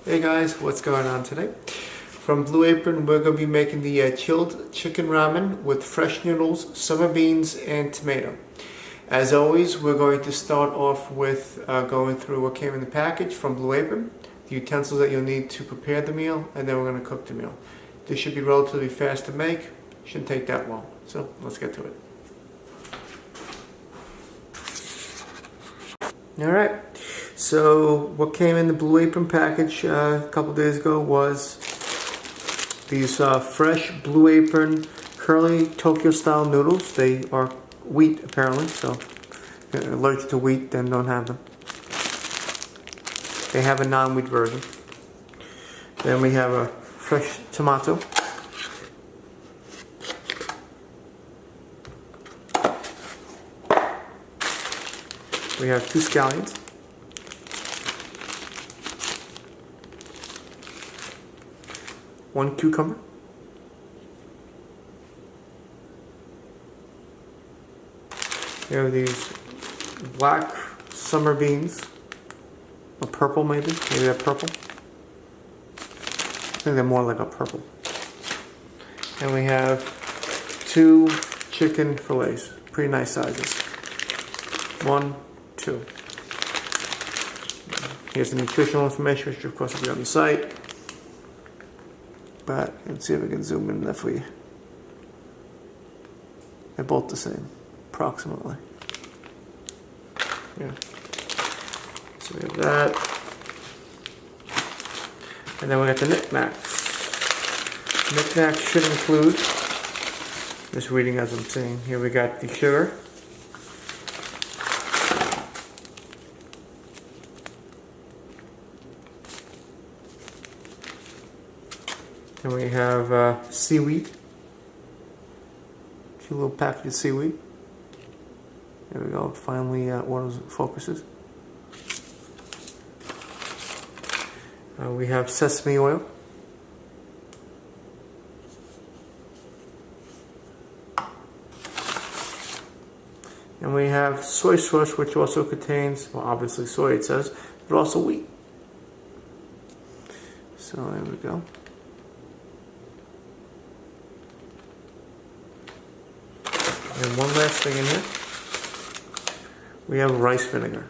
Hey guys, what's going on today? From Blue Apron, we're going to be making the chilled chicken ramen with fresh noodles, summer beans, and tomato. As always, we're going to start off with going through what came in the package from Blue Apron, the utensils that you'll need to prepare the meal, and then we're going to cook the meal. This should be relatively fast to make, shouldn't take that long. So let's get to it. Alright, so what came in the Blue Apron package a couple days ago was these fresh Blue Apron curly Tokyo style noodles. They are wheat apparently, so if you're allergic to wheat, then don't have them. They have a non-wheat version. Then we have a fresh tomato. We have 2 scallions. One cucumber. We have these black summer beans. Or purple maybe. Maybe they're purple. I think they're more like a purple. And we have 2 chicken fillets. Pretty nice sizes. 1, 2. Here's the nutritional information, which of course will be on the site. But let's see if we can zoom in enough for you. They're both the same, approximately. Yeah. So we have that. And then we got the knickknacks. Knickknacks should include, just reading as I'm saying, here we got the sugar. And we have seaweed. 2 little packets of seaweed. There we go. Finally, one focuses. We have sesame oil. And we have soy sauce, which also contains, well, obviously soy it says, but also wheat. So there we go. And one last thing in here, we have rice vinegar.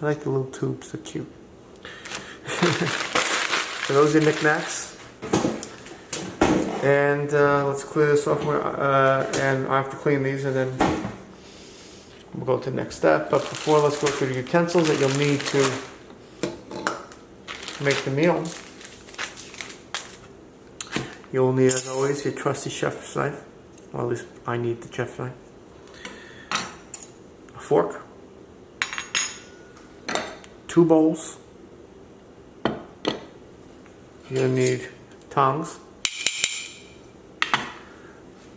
I like the little tubes, they're cute. So those are knickknacks. And let's clear this off, and I have to clean these and then we'll go to the next step. But before, let's go through the utensils that you'll need to make the meal. You'll need, as always, your trusty chef's knife. Or at least I need the chef's knife. A fork. 2 bowls. You'll need tongs.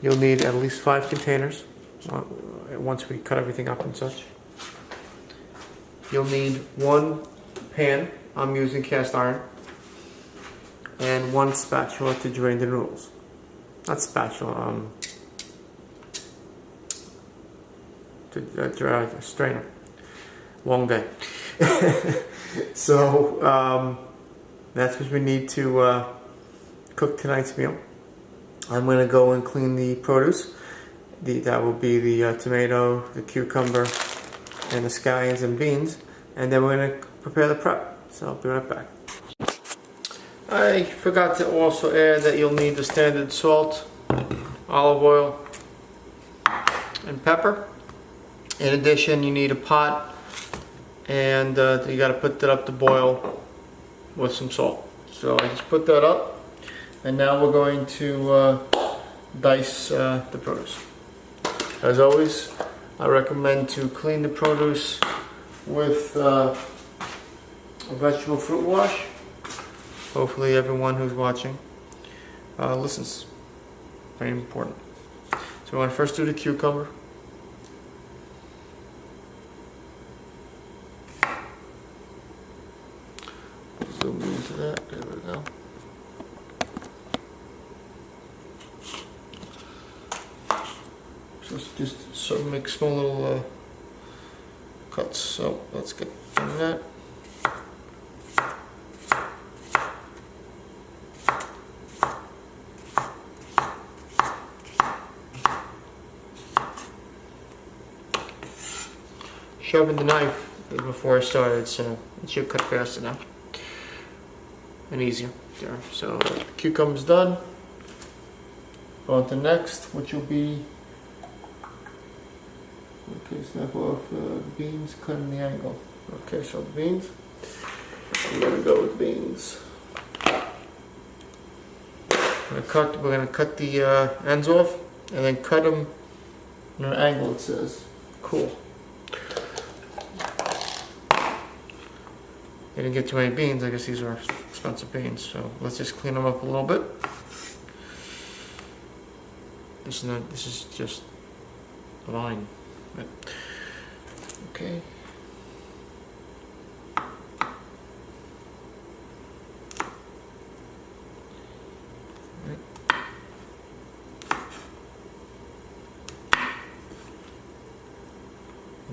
You'll need at least 5 containers once we cut everything up and such. You'll need 1 pan. I'm using cast iron. And 1 spatula to drain the noodles. Not spatula, to strainer. Long day. So that's what we need to cook tonight's meal. I'm going to go and clean the produce. That will be the tomato, the cucumber, and the scallions and beans. And then we're going to prepare the prep. So I'll be right back. I forgot to also add that you'll need the standard salt, olive oil, and pepper. In addition, you need a pot, and you got to put that up to boil with some salt. So I just put that up, and now we're going to dice the produce. As always, I recommend to clean the produce with a vegetable fruit wash. Hopefully everyone who's watching listens. Very important. So we want to first do the cucumber. Zoom into that. There we go. So just sort of make small little cuts. So let's get into that. Sharpened the knife before I started, so it should cut faster now and easier. There. So the cucumber's done. On to next, which will be snap off the beans, cut in the angle. Okay, so the beans. I'm gonna go with beans. We're gonna cut the ends off and then cut them in an angle. It says cool. Didn't get too many beans. I guess these are expensive beans. So let's just clean them up a little bit. This is just a line. But, okay.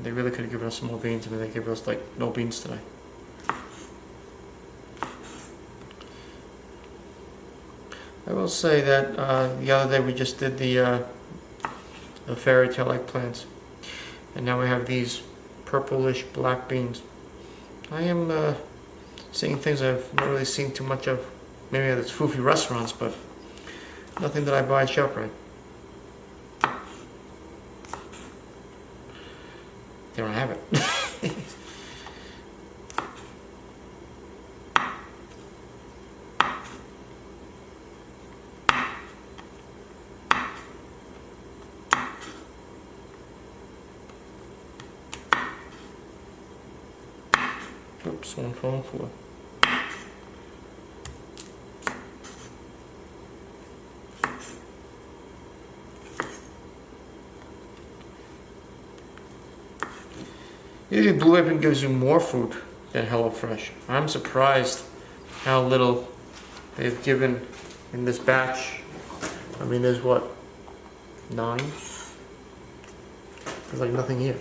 They really could have given us some more beans. I mean, they gave us like no beans today. I will say that the other day we just did the fairy tale eggplants, and now we have these purplish black beans. I am seeing things I've not really seen too much of. Maybe at its foofy restaurants, but nothing that I buy at ShopRite. There I have it. Oops, one phone for. Usually Blue Apron gives you more food than HelloFresh. I'm surprised how little they've given in this batch. I mean, there's what, 9? There's like nothing here.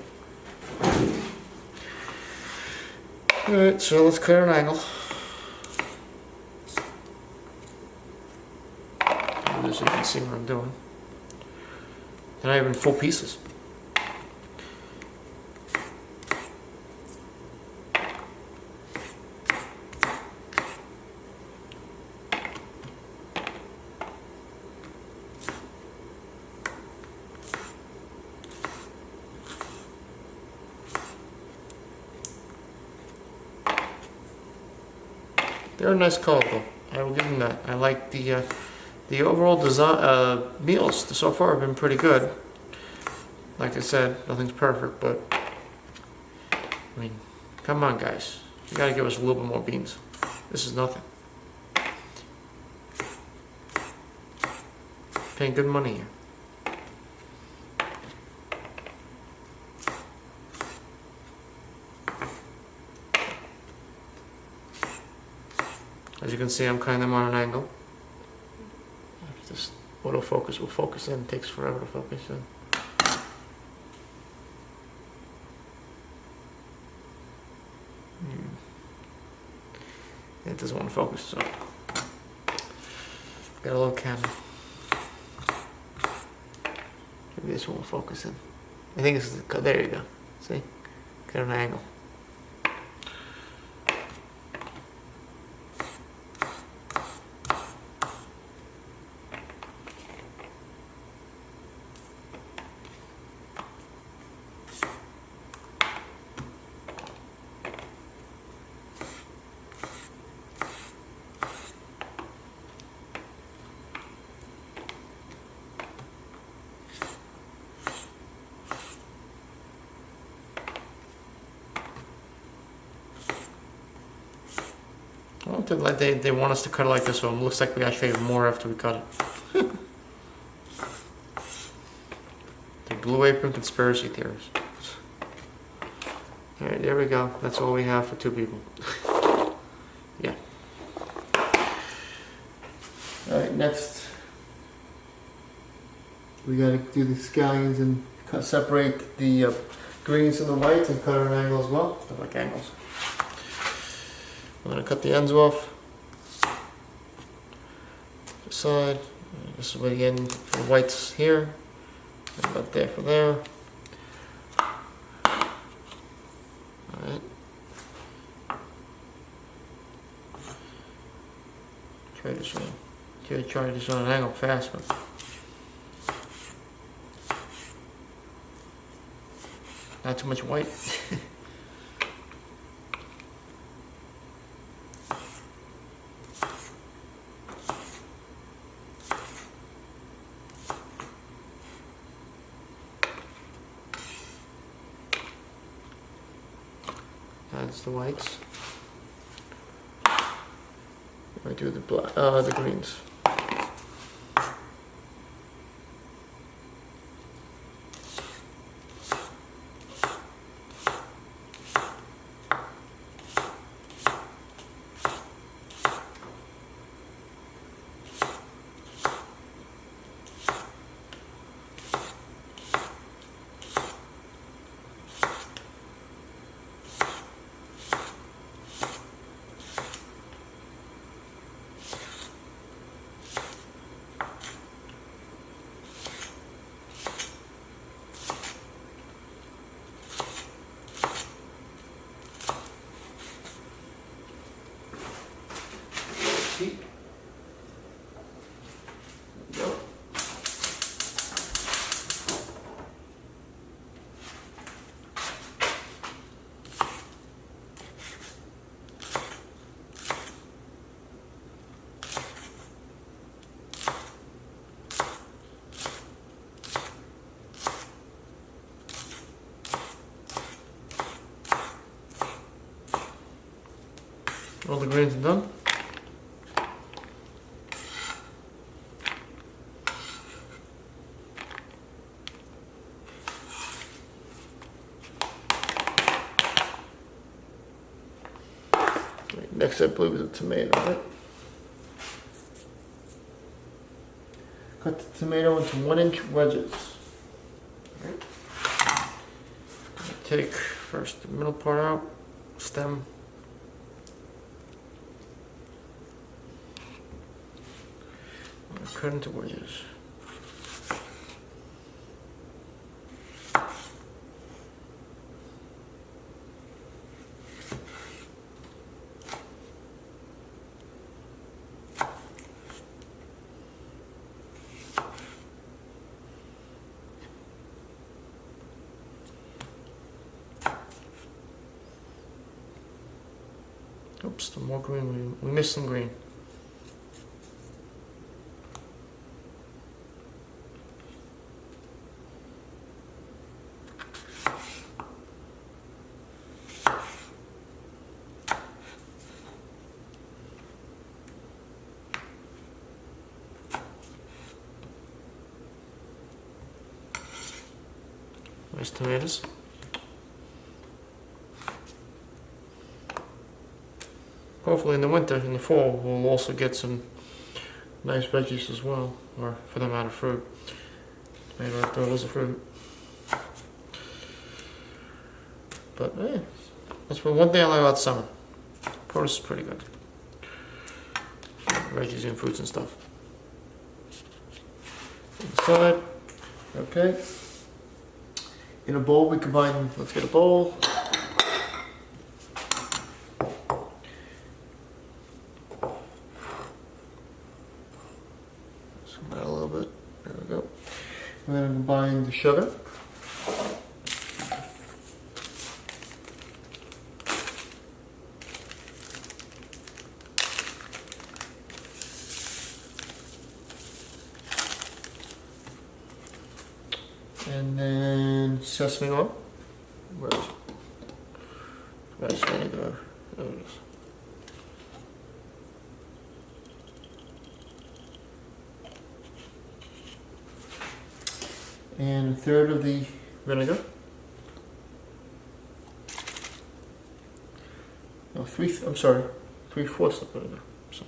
Alright, so let's clear an angle. So you can see what I'm doing. They're not even full pieces. They're a nice color though. I will give them that. I like the overall design. Meals so far have been pretty good. Like I said, nothing's perfect, but I mean, come on, guys. You gotta give us a little bit more beans. This is nothing. Paying good money here. As you can see, I'm cutting them on an angle. This autofocus will focus in. It takes forever to focus in. It doesn't want to focus, so got a little camera. Maybe this won't focus in. I think this is the, there you go. See? Got an angle. I don't think like they want us to cut it like this, so it looks like we actually have more after we cut it. The Blue Apron conspiracy theories. Alright, there we go. That's all we have for 2 people. Yeah. Alright, next we gotta do the scallions and separate the greens and the whites and cut at an angle as well. I like angles. I'm going to cut the ends off. The side. This is where the end for the whites here. And about there for there. Alright. Try this one. Try this on an angle fast, but not too much white. That's the whites. I do the black, the greens. All the greens are done. Next I believe is a tomato, right? Cut the tomato into 1-inch wedges. Right. Take first the middle part out, stem. Cut into wedges. Oops, the more green, we missed some green. Nice tomatoes. Hopefully in the winter, in the fall, we'll also get some nice veggies as well, or for that matter, fruit. Tomato after all is a fruit. But yeah, that's one thing I like about summer. Produce is pretty good. Veggies and fruits and stuff. Inside, okay. In a bowl, we combine, let's get a bowl. Zoom out a little bit, there we go. We're gonna combine the sugar. And then sesame oil. Where is it? Rice vinegar. There it is. And 1/3 of the vinegar. No, 3/4 of vinegar. So,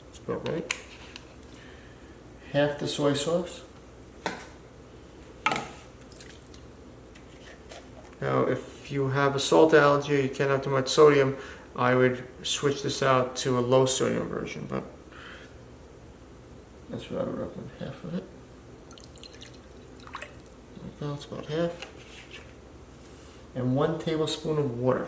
that's about right. Half the soy sauce. Now, if you have a salt allergy, you can't have too much sodium, I would switch this out to a low sodium version, but that's what I would recommend, half of it. There we go, it's about half. And 1 tablespoon of water.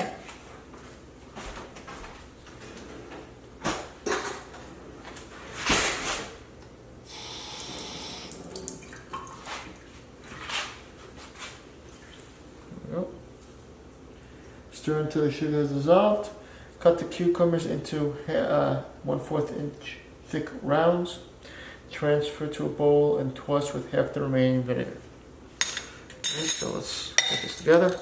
Stir until the sugar is dissolved. Cut the cucumbers into 1/4 inch thick rounds. Transfer to a bowl and toss with half the remaining vinegar. Okay, so let's put this together.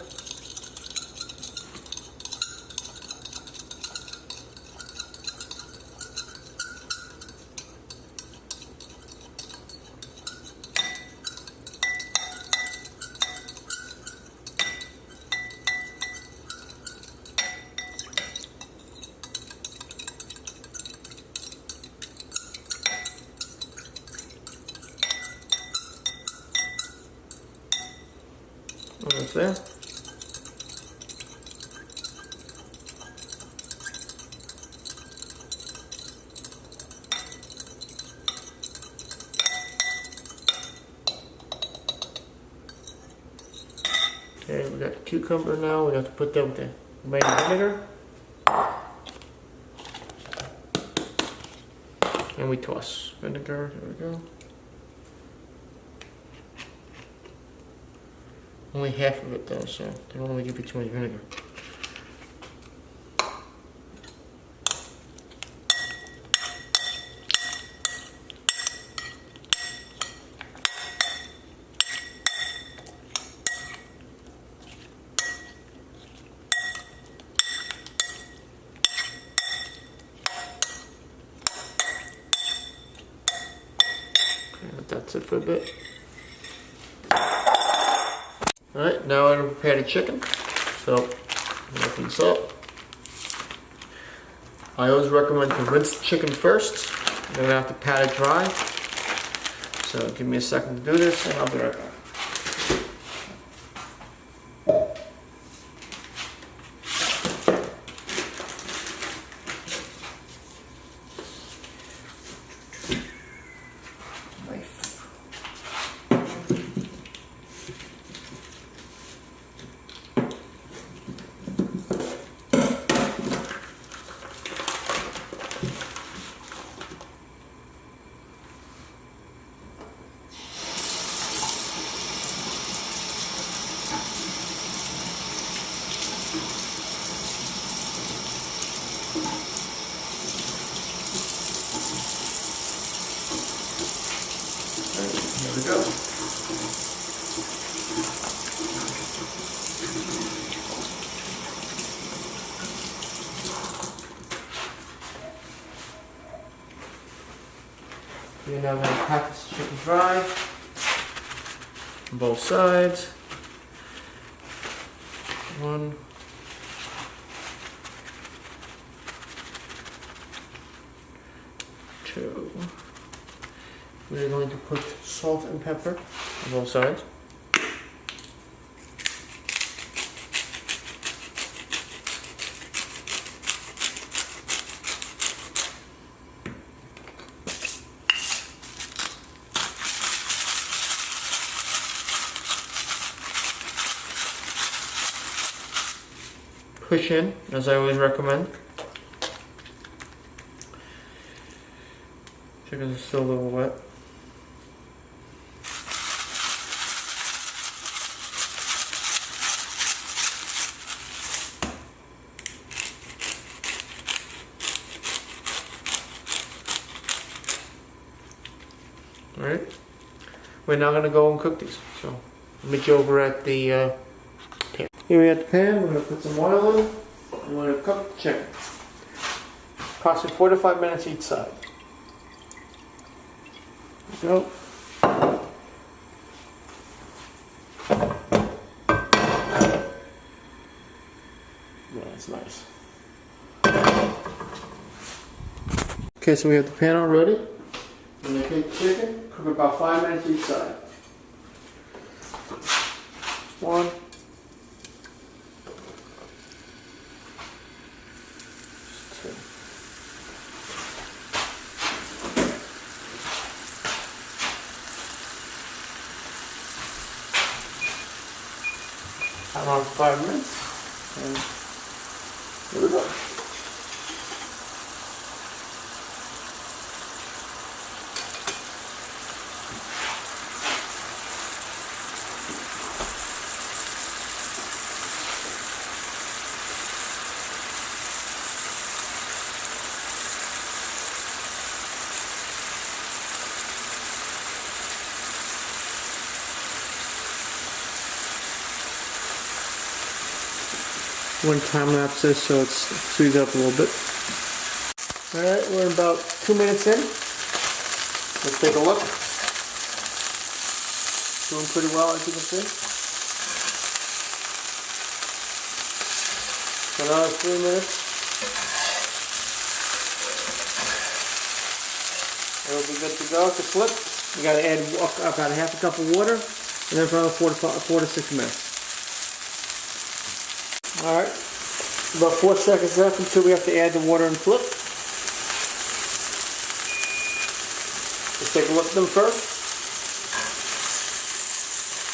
Almost there. Okay, we got the cucumber now. We have to put that with the remaining vinegar. And we toss vinegar. There we go. Only half of it though, so they don't really give you too much vinegar. Okay, that's it for a bit. Alright, now I'm going to prepare the chicken. So, open this up. I always recommend to rinse the chicken first. Then I have to pat it dry. So give me a second to do this and I'll be right back. Here we go. You're now going to pat this chicken dry on both sides. 1, 2. We're going to put salt and pepper on both sides. Push in, as I always recommend. Chickens are still a little wet. Alright, we're now going to go and cook these. So, I'll meet you over at the pan. Here we have the pan, we're going to put some oil in, and we're going to cook the chicken. Approximately 4 to 5 minutes each side. There we go. Yeah, that's nice. Okay, so we have the pan all ready. I'm going to take the chicken, cook about 5 minutes each side. 1, around 5 minutes. And here we go. One time lapse this so it's squeezed up a little bit. Alright, we're about 2 minutes in. Let's take a look. Doing pretty well, as you can see. Another 3 minutes. It'll be good to go to flip. You gotta add about half a cup of water and then for another 4 to 6 minutes. Alright, about 4 seconds left until we have to add the water and flip. Let's take a look at them first.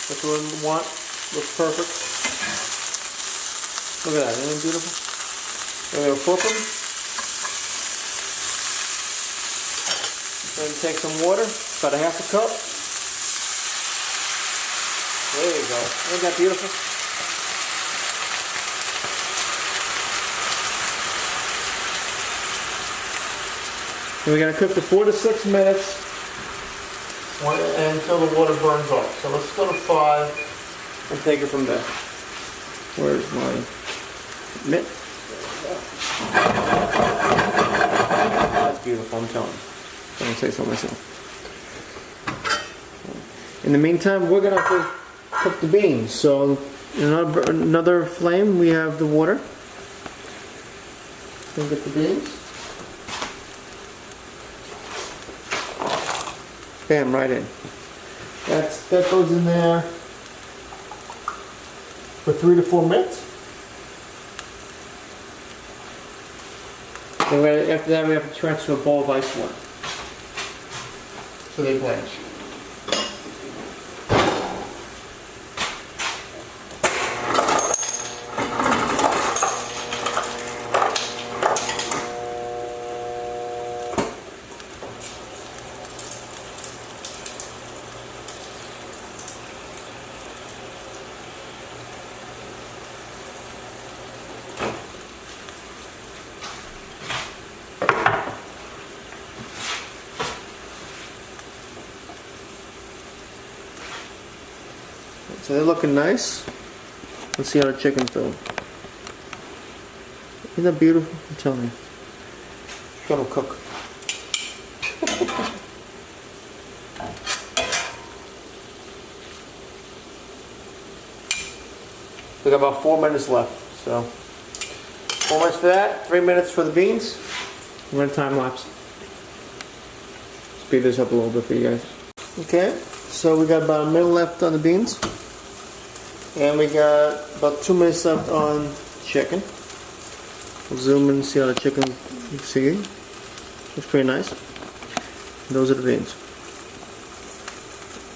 That's what we want. Looks perfect. Look at that, isn't it beautiful? We're going to flip them. Then take some water, about a half a cup. There you go. Isn't that beautiful? And we're going to cook for 4 to 6 minutes until the water burns off. So let's go to 5 and take it from there. Where's my mitt? That's beautiful, I'm telling you. I don't say so myself. In the meantime, we're going to have to cook the beans. So in another flame, we have the water. We'll get the beans. Bam, right in. That goes in there for 3 to 4 minutes. Then after that, we have to transfer a bowl of ice water so they blanch. So they're looking nice. Let's see how the chicken's doing. Isn't that beautiful? I'm telling you. It's gonna cook. We got about 4 minutes left. So 4 minutes for that, 3 minutes for the beans. We're gonna time lapse. Speed this up a little bit for you guys. Okay, so we got about a minute left on the beans. And we got about 2 minutes left on chicken. We'll zoom in and see how the chicken, you can see. Looks pretty nice. And those are the beans.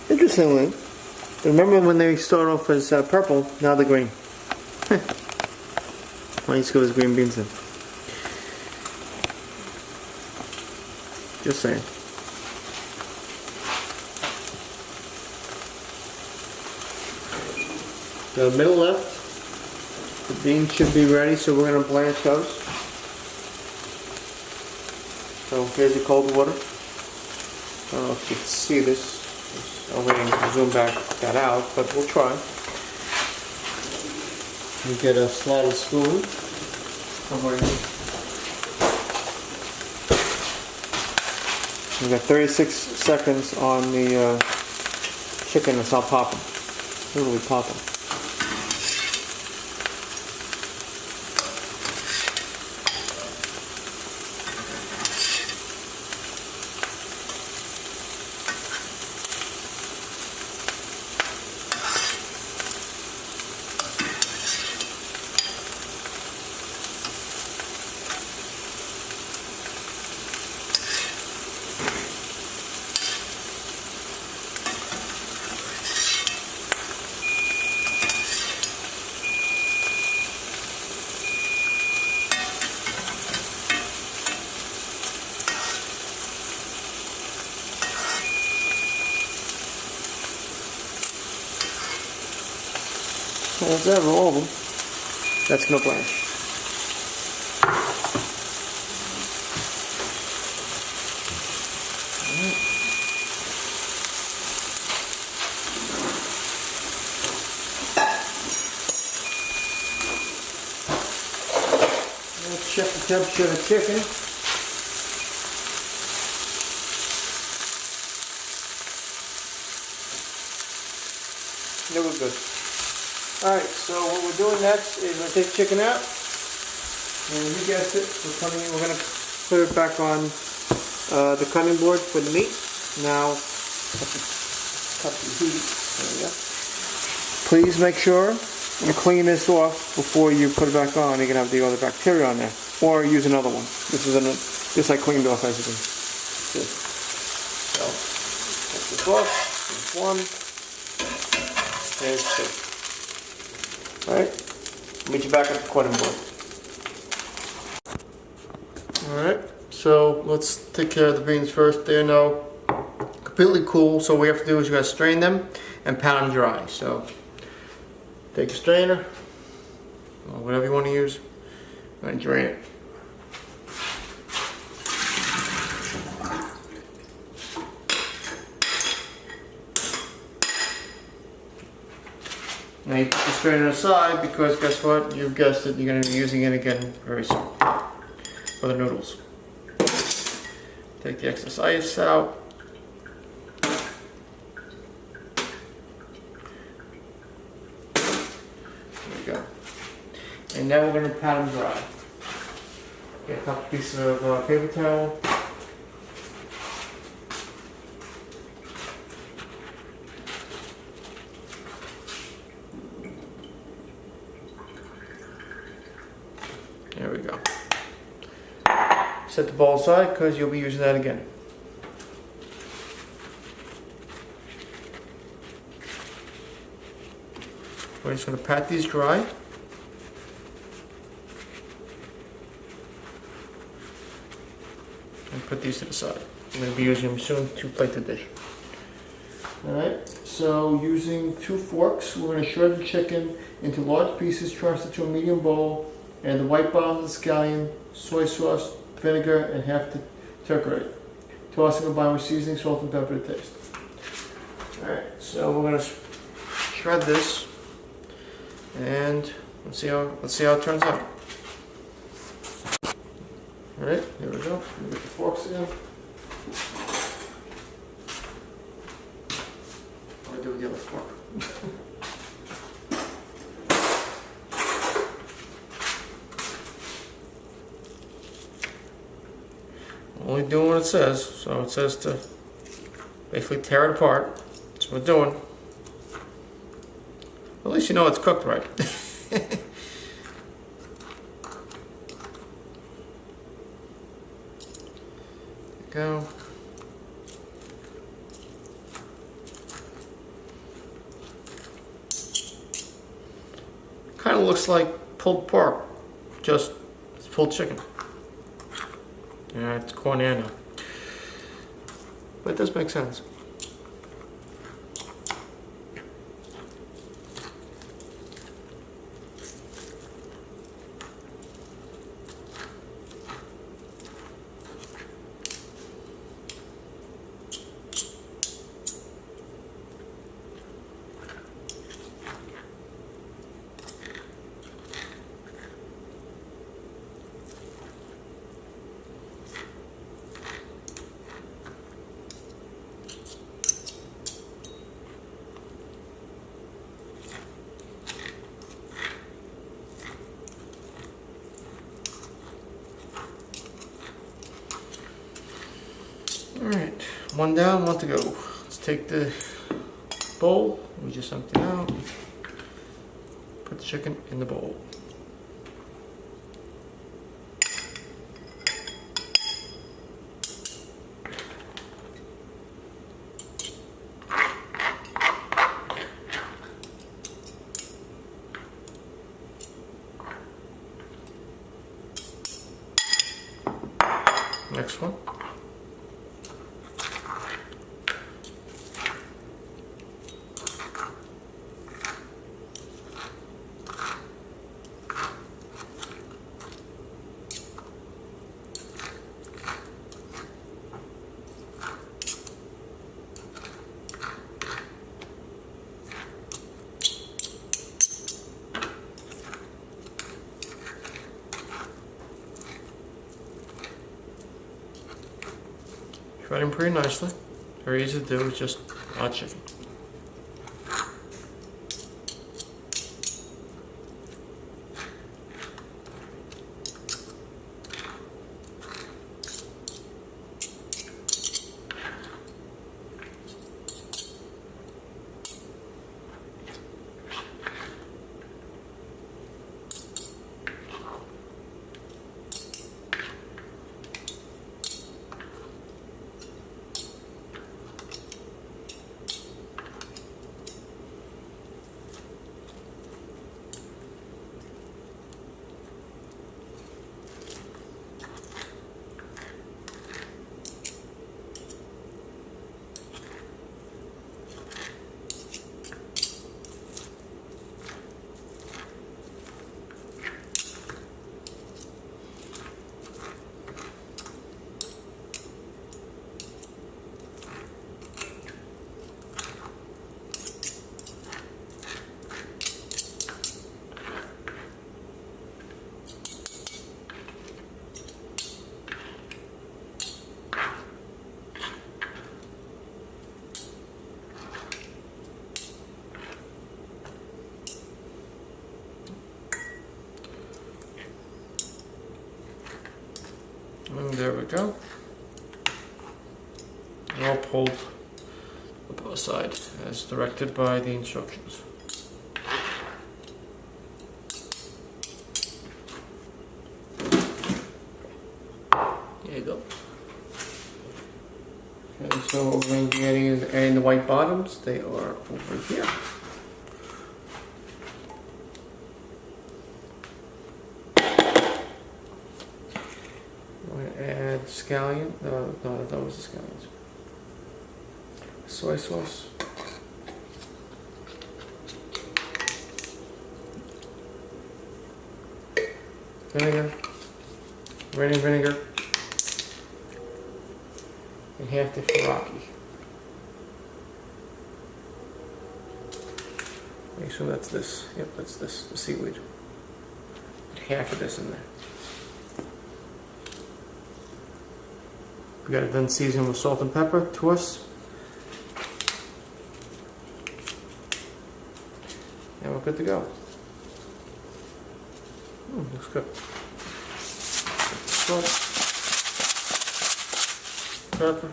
Interestingly, remember when they start off as purple, now they're green. Why don't you go with green beans then? Just saying. The middle left, the beans should be ready, so we're going to blanch those. So here's the cold water. I don't know if you can see this. I'll wait and zoom that out, but we'll try. You get a slotted spoon. Somewhere here. We got 36 seconds on the chicken. It's not popping. Literally popping. There's that, all of them. That's gonna blanch. Let's check the temperature of the chicken. There we're good. Alright, so what we're doing next is we're going to take the chicken out. And you guessed it, we're going to put it back on the cutting board for the meat. Now, cut the heat. There we go. Please make sure you clean this off before you put it back on. You're going to have the other bacteria on there. Or use another one. This I cleaned off as you can see. So, take this off. There's one. There's two. Alright, meet you back at the cutting board. Alright, so let's take care of the beans first. They're now completely cool, so what we have to do is you gotta strain them and pound them dry. So, take a strainer, or whatever you want to use, and drain it. Now you put the strainer aside because guess what? You've guessed it, you're going to be using it again very soon for the noodles. Take the excess ice out. There we go. And now we're going to pat them dry. Get a couple pieces of paper towel. There we go. Set the bowl aside because you'll be using that again. We're just going to pat these dry. And put these to the side. I'm going to be using them soon to plate the dish. Alright, so using 2 forks, we're going to shred the chicken into large pieces, transfer to a medium bowl. And the white bottom of the scallion, soy sauce, vinegar, and half the turkey. Toss and combine with seasoning, salt, and pepper to taste. Alright, so we're going to shred this, and let's see how it turns out. Alright, here we go. Get the forks again. What do I do with the other fork? Only doing what it says, so it says to basically tear it apart. That's what we're doing. At least you know it's cooked right. There you go. Kind of looks like pulled pork, just it's pulled chicken. Yeah, it's cornier now. But it does make sense. Alright, one down, one to go. Let's take the bowl, we just empty it out, put the chicken in the bowl. Next one. Breading pretty nicely. Very easy to do, it's just hot chicken. And there we go. All pulled aside as directed by the instructions. There you go. And so what we're going to be adding is adding the white bottoms. They are over here. Add scallion. No, that was the scallions. Soy sauce. Vinegar. Ready vinegar. And half the faraki. Make sure that's this. Yep, that's this. The seaweed. Half of this in there. We got it then seasoned with salt and pepper to us. And we're good to go. Looks good. Salt, pepper,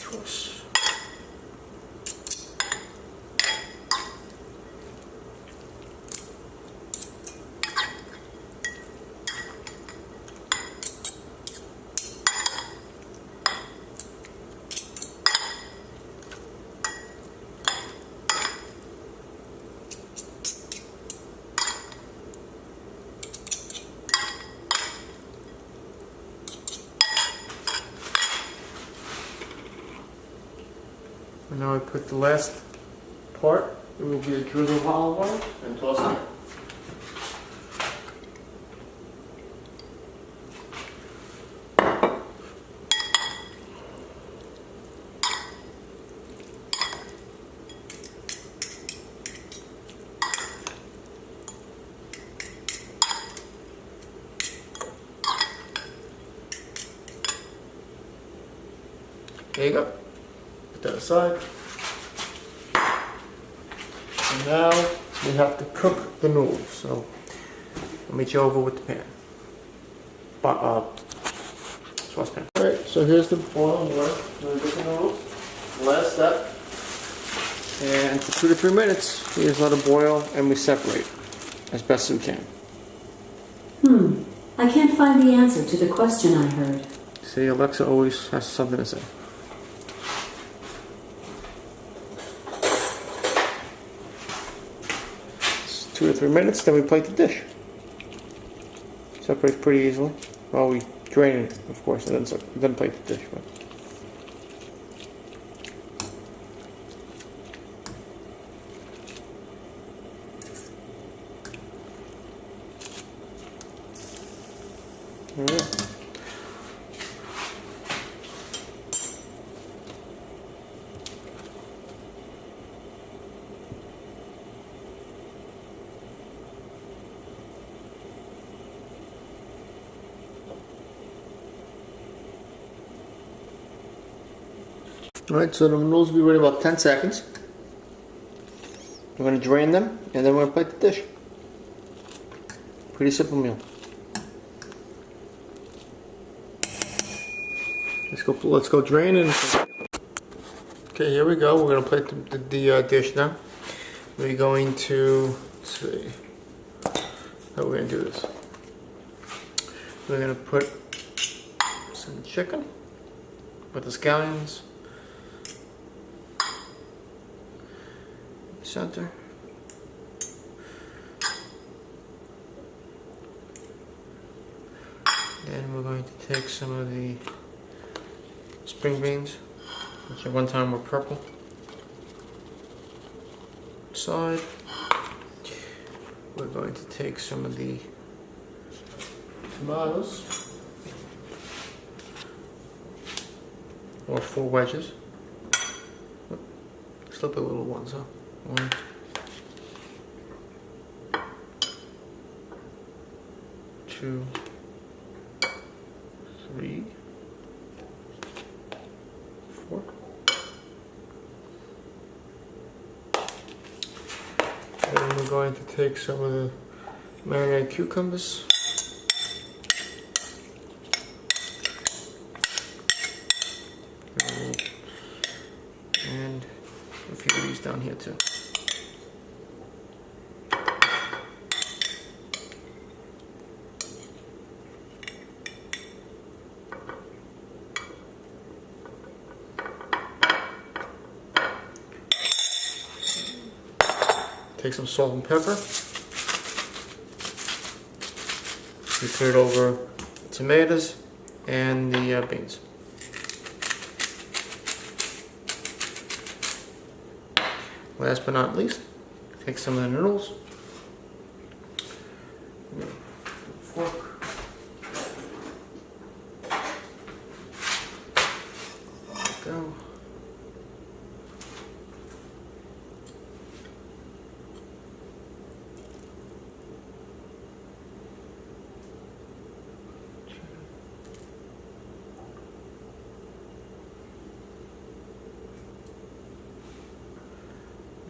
to us. And now I put the last part. It will be a drizzle of olive oil and toss it. There you go. Put that aside. And now we have to cook the noodles. So I'll meet you over with the pan. Saucepan. Alright, so here's the boiling water. We're going to get the noodles. Last step. And for 2 to 3 minutes, we just let it boil and we separate as best as we can. I can't find the answer to the question I heard. See, Alexa always has something to say. It's 2 to 3 minutes, then we plate the dish. Separates pretty easily. Well, we drain it, of course, and then plate the dish. But. All right. Alright, so the noodles will be ready in about 10 seconds. We're going to drain them and then we're going to plate the dish. Pretty simple meal. Let's go drain and... Okay, here we go. We're going to plate the dish now. We're going to... Let's see how we're going to do this. We're going to put some chicken with the scallions. Center. Then we're going to take some of the spring beans, which at one time were purple. Side. We're going to take some of the tomatoes, or 4 wedges. Slip the little ones, huh? 1, 2, 3, 4. Then we're going to take some of the marinated cucumbers. And a few of these down here too. Take some salt and pepper. We put it over the tomatoes and the beans. Last but not least, take some of the noodles. Fork. There we go.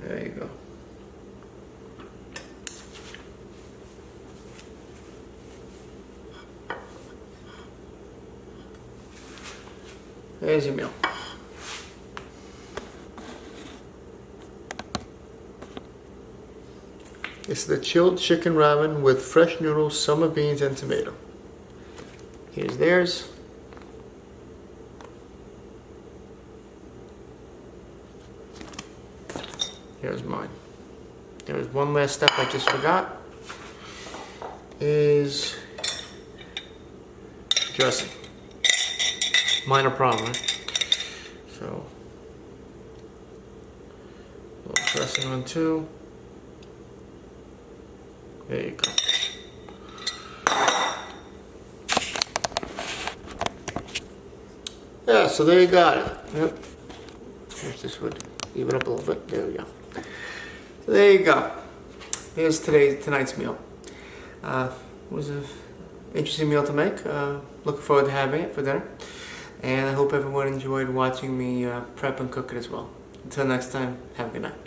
There you go. There's your meal. It's the chilled chicken ramen with fresh noodles, summer beans, and tomato. Here's theirs. Here's mine. There's one last step I just forgot. Is dressing. Minor problem, right? So, a little dressing on too. There you go. Yeah, so there you got it. Yep. Wish this would even up a little bit. There we go. So there you go. Here's tonight's meal. It was an interesting meal to make. Looking forward to having it for dinner. And I hope everyone enjoyed watching me prep and cook it as well. Until next time, have a good night.